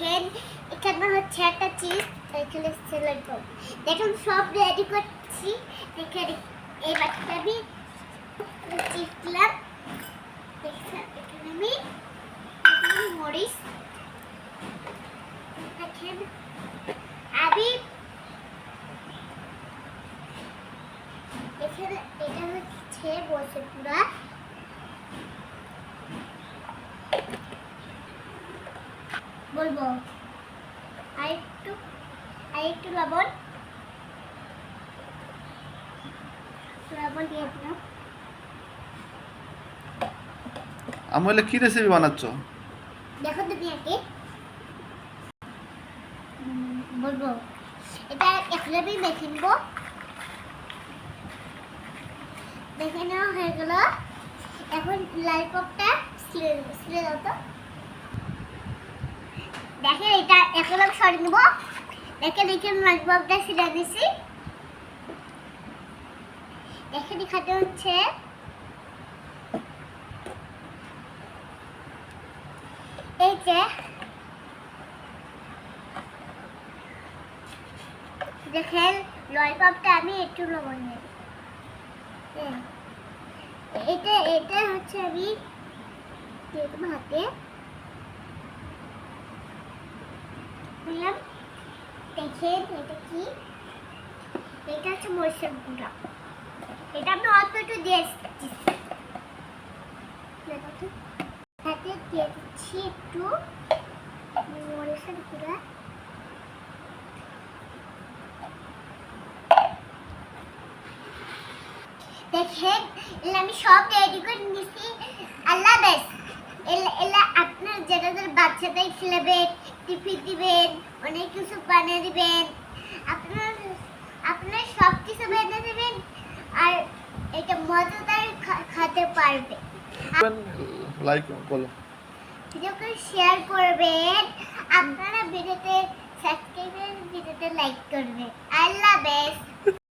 দেখেন এখানে হচ্ছে একটা চিজ, এখানে সেলাইড বল। দেখেন সব রেডি করছি। এখানে এই বাটিটা আমি চিজ দিলাম। দেখেন এখানে আমি মরিচ, দেখেন আমি এখানে এটা হচ্ছে বসে পুরা বলবো আরেকটু লবণ দিয়ে দিলাম। আমলে কি রেসিপি বানাচ্ছ? দেখো তুমি আগে বলবো এটা এখন আমি মেখে নিব। মেখে নেওয়া হয়ে গেল। এখন ললিপপটা ছিলে দাও তো। দেখেন এটা এখন আমি সরিয়ে নেব। দেখেন ললিপপটা ছিলে দিছি। দেখেন এখানে হচ্ছে এই যে দেখেন ললিপপটা আমি একটু লবণ নেব। এটা হচ্ছে আমি দিয়ে দেবো হাতে দিলাম। দেখেন এটা কি, এটা হচ্ছে মরিচের গুঁড়া। এটা আমি অল্প একটু দিয়ে দিচ্ছি। হাতে দিয়ে দিচ্ছি একটু মরিচের গুঁড়া। দেখেন এলা আমি সব রেডি করে নিয়েছি। আল্লাহ হাফেজ। এলা আপনার যাদের বাচ্চাদের খেলাবেন, টিফিন দিবেন, অনেক কিছু বানিয়ে দিবেন, আপনার সব কিছু বানিয়ে দিবেন আর এটা মজাদার খেতে পারবে। লাইক বলো, ভিডিওকে শেয়ার করবেন, আপনারা ভিডিওতে সাবস্ক্রাইব করে ভিডিওতে লাইক করবেন।